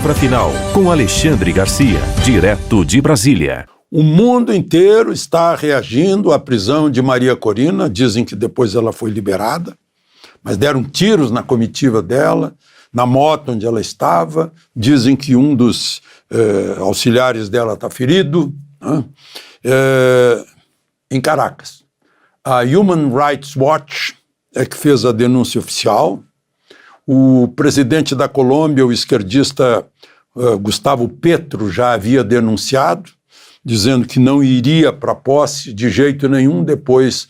Palavra Final, com Alexandre Garcia, direto de Brasília. O mundo inteiro está reagindo à prisão de Maria Corina. Dizem que depois ela foi liberada, mas deram tiros na comitiva dela, na moto onde ela estava. Dizem que um dos auxiliares dela está ferido, né? Em Caracas. A Human Rights Watch é que fez a denúncia oficial. O presidente da Colômbia, o esquerdista Gustavo Petro, já havia denunciado, dizendo que não iria para a posse de jeito nenhum depois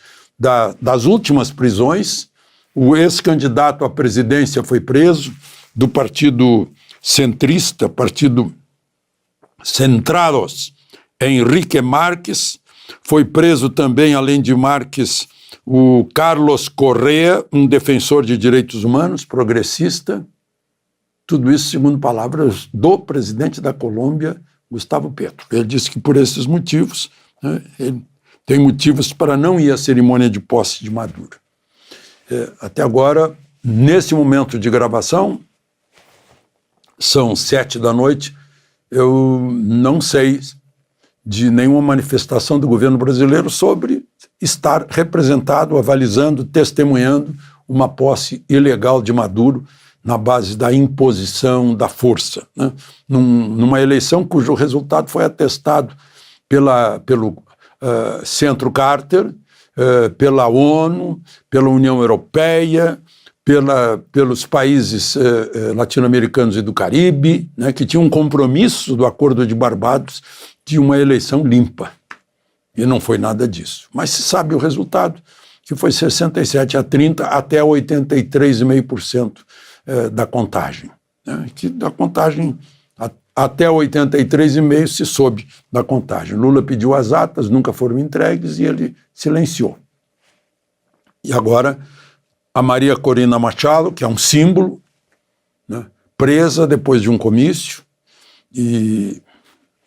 das últimas prisões. O ex-candidato à presidência foi preso, do partido centrista, partido Centrados, Henrique Marques. Foi preso também, além de Marques, o Carlos Correa, um defensor de direitos humanos, progressista. Tudo isso segundo palavras do presidente da Colômbia, Gustavo Petro. Ele disse que por esses motivos, né, ele tem motivos para não ir à cerimônia de posse de Maduro. Até agora, nesse momento de gravação, são 19h, eu não sei de nenhuma manifestação do governo brasileiro sobre estar representado, avalizando, testemunhando uma posse ilegal de Maduro na base da imposição da força, né? Numa eleição cujo resultado foi atestado pelo Centro Carter, pela ONU, pela União Europeia, pelos países latino-americanos e do Caribe, né, que tinham um compromisso do Acordo de Barbados de uma eleição limpa. E não foi nada disso. Mas se sabe o resultado, que foi 67-30 até 83,5% da contagem. Né, que da contagem até 83,5% se soube da contagem. Lula pediu as atas, nunca foram entregues e ele silenciou. E agora a Maria Corina Machado, que é um símbolo, né, presa depois de um comício, e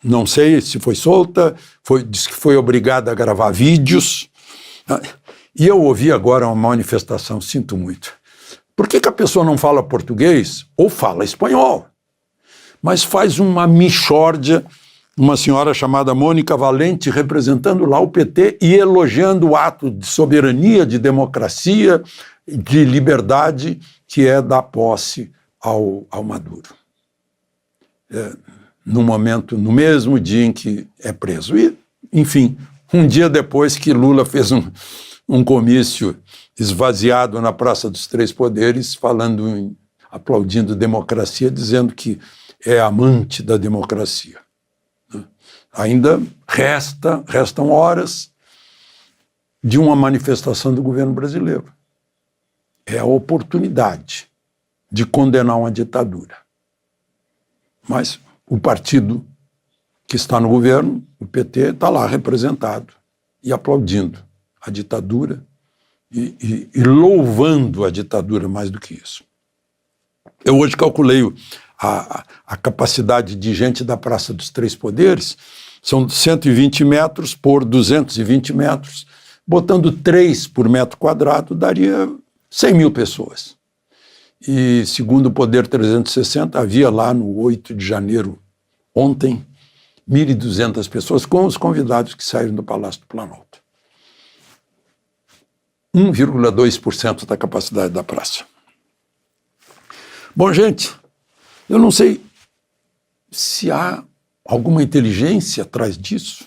não sei se foi solta, disse que foi obrigada a gravar vídeos. E eu ouvi agora uma manifestação, sinto muito. Por que a pessoa não fala português ou fala espanhol? Mas faz uma mixórdia, uma senhora chamada Mônica Valente representando lá o PT e elogiando o ato de soberania, de democracia, de liberdade que é dar posse ao Maduro. No mesmo dia em que é preso. E, enfim, um dia depois que Lula fez um comício esvaziado na Praça dos Três Poderes, aplaudindo democracia, dizendo que é amante da democracia. Ainda restam horas de uma manifestação do governo brasileiro. É a oportunidade de condenar uma ditadura. Mas o partido que está no governo, o PT, está lá representado e aplaudindo a ditadura e louvando a ditadura mais do que isso. Eu hoje calculei a capacidade de gente da Praça dos Três Poderes, são 120 metros por 220 metros, botando 3 por metro quadrado, daria 100 mil pessoas. E, segundo o Poder 360, havia lá no 8 de janeiro, ontem, 1.200 pessoas, com os convidados que saíram do Palácio do Planalto. 1,2% da capacidade da praça. Bom, gente, eu não sei se há alguma inteligência atrás disso.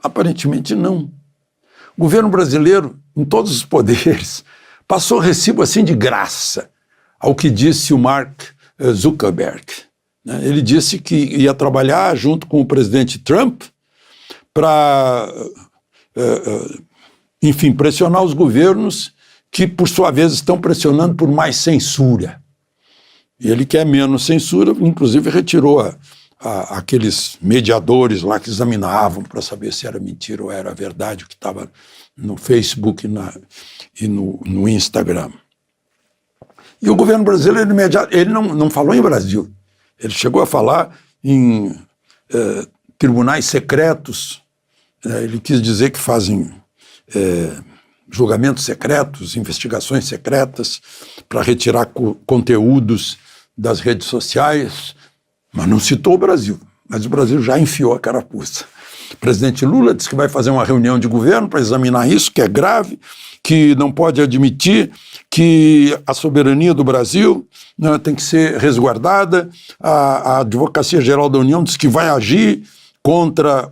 Aparentemente não. O governo brasileiro, em todos os poderes, passou recibo assim de graça ao que disse o Mark Zuckerberg. Ele disse que ia trabalhar junto com o presidente Trump para, enfim, pressionar os governos que, por sua vez, estão pressionando por mais censura. E ele quer menos censura, inclusive retirou aqueles mediadores lá que examinavam para saber se era mentira ou era verdade o que estava no Facebook e no Instagram. E o governo brasileiro, ele não falou em Brasil, ele chegou a falar em tribunais secretos, ele quis dizer que fazem julgamentos secretos, investigações secretas para retirar conteúdos das redes sociais. mas não citou o Brasil. Mas o Brasil já enfiou a carapuça. O presidente Lula disse que vai fazer uma reunião de governo para examinar isso, que é grave, que não pode admitir que a soberania do Brasil, né, tem que ser resguardada. A Advocacia Geral da União diz que vai agir contra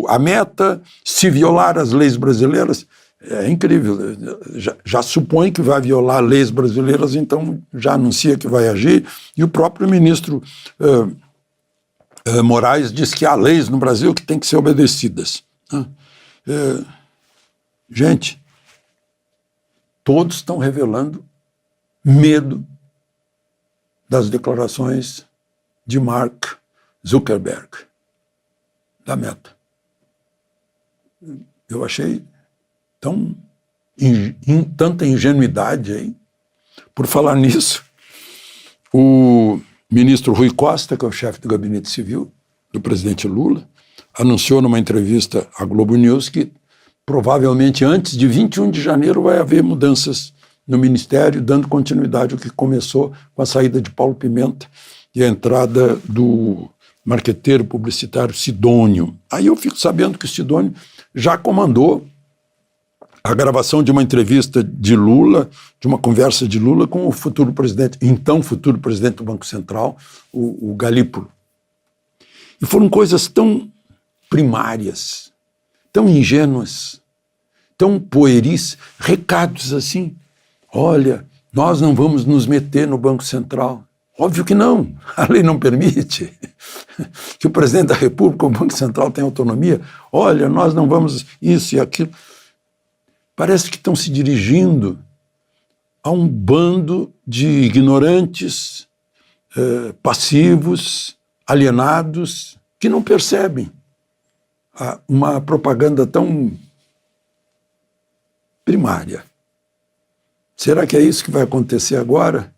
a meta se violar as leis brasileiras. É incrível, já supõe que vai violar leis brasileiras, então já anuncia que vai agir, e o próprio ministro Moraes diz que há leis no Brasil que têm que ser obedecidas. Gente, todos estão revelando medo das declarações de Mark Zuckerberg, da Meta. Eu achei tanta ingenuidade aí. Por falar nisso, o ministro Rui Costa, que é o chefe do gabinete civil do presidente Lula, anunciou numa entrevista à Globo News que provavelmente antes de 21 de janeiro vai haver mudanças no Ministério, dando continuidade ao que começou com a saída de Paulo Pimenta e a entrada do marqueteiro publicitário Sidônio. Aí eu fico sabendo que o Sidônio já comandou a gravação de uma entrevista de Lula, de uma conversa de Lula com o futuro presidente, então futuro presidente do Banco Central, o Galípolo. E foram coisas tão primárias, tão ingênuas, tão pueris, recados assim: olha, nós não vamos nos meter no Banco Central. Óbvio que não, a lei não permite. Que o presidente da República, o Banco Central tem autonomia. Olha, nós não vamos isso e aquilo. Parece que estão se dirigindo a um bando de ignorantes, passivos, alienados, que não percebem uma propaganda tão primária. Será que é isso que vai acontecer agora?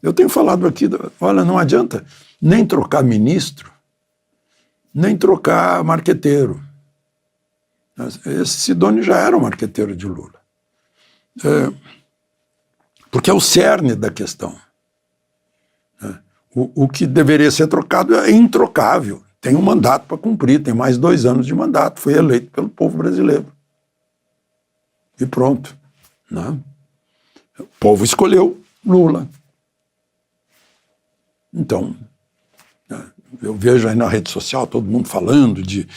Eu tenho falado aqui, olha, não adianta nem trocar ministro, nem trocar marqueteiro. Esse Sidônio já era o marqueteiro de Lula. Porque é o cerne da questão. O que deveria ser trocado é introcável. Tem um mandato para cumprir, tem mais 2 anos de mandato, foi eleito pelo povo brasileiro. E pronto. Né? O povo escolheu Lula. Então, eu vejo aí na rede social todo mundo falando de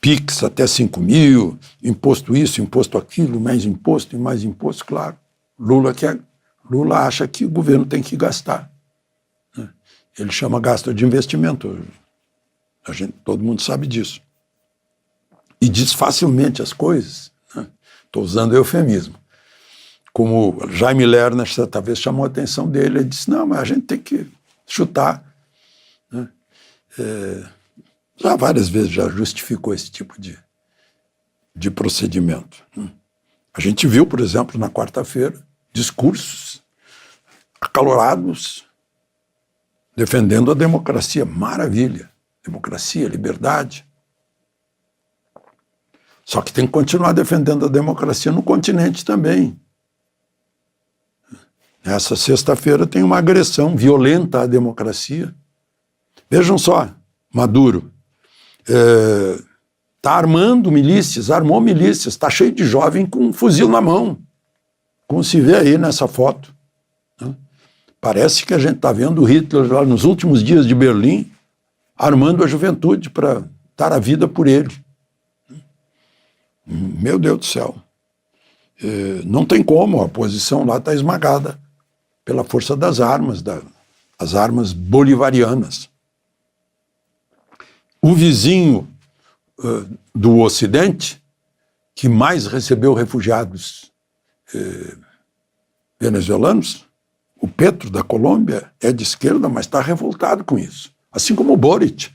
PIX até 5 mil, imposto isso, imposto aquilo, mais imposto e mais imposto, claro. Lula acha que o governo tem que gastar. Né? Ele chama gasto de investimento. Todo mundo sabe disso. E diz facilmente as coisas. Estou usando eufemismo. Como Jaime Lerner certa vez chamou a atenção dele, ele disse, não, mas a gente tem que chutar. Né? Já várias vezes já justificou esse tipo de procedimento. A gente viu, por exemplo, na quarta-feira, discursos acalorados defendendo a democracia. Maravilha. Democracia, liberdade. Só que tem que continuar defendendo a democracia no continente também. Essa sexta-feira tem uma agressão violenta à democracia. Vejam só, Maduro está armou milícias, está cheio de jovem com um fuzil na mão, como se vê aí nessa foto. Né? Parece que a gente está vendo o Hitler lá nos últimos dias de Berlim, armando a juventude para dar a vida por ele. Meu Deus do céu. Não tem como, a oposição lá está esmagada pela força das armas, as armas bolivarianas. O vizinho do Ocidente, que mais recebeu refugiados venezuelanos, o Petro, da Colômbia, é de esquerda, mas está revoltado com isso. Assim como o Boric.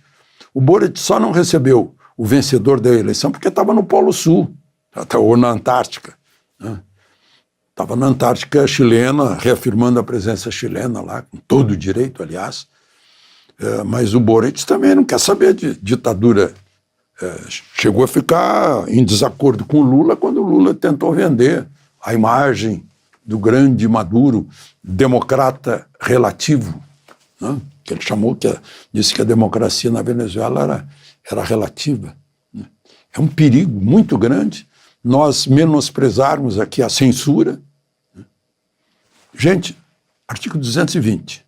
O Boric só não recebeu o vencedor da eleição porque estava no Polo Sul, ou na Antártica. Estava na Antártica chilena, reafirmando a presença chilena lá, com todo o direito, aliás. Mas o Boric também não quer saber de ditadura. Chegou a ficar em desacordo com o Lula quando o Lula tentou vender a imagem do grande Maduro, democrata relativo. né? Que ele chamou, disse que a democracia na Venezuela era relativa. Né? É um perigo muito grande nós menosprezarmos aqui a censura. Né? Gente, artigo 220,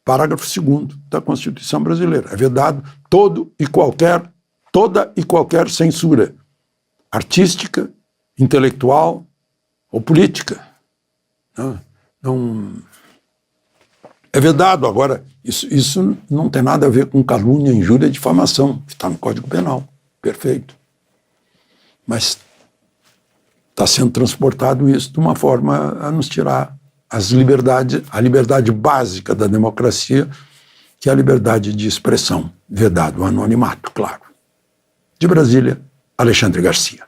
parágrafo 2º da Constituição Brasileira. É vedado toda e qualquer censura artística, intelectual ou política. Não é vedado. Agora, isso não tem nada a ver com calúnia, injúria e difamação, que está no Código Penal. Perfeito. Mas está sendo transportado isso de uma forma a nos tirar a liberdade básica da democracia, que é a liberdade de expressão, vedado o anonimato, claro. De Brasília, Alexandre Garcia.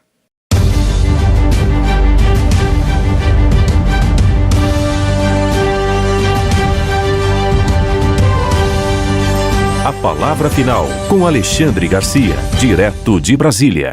A palavra final com Alexandre Garcia, direto de Brasília.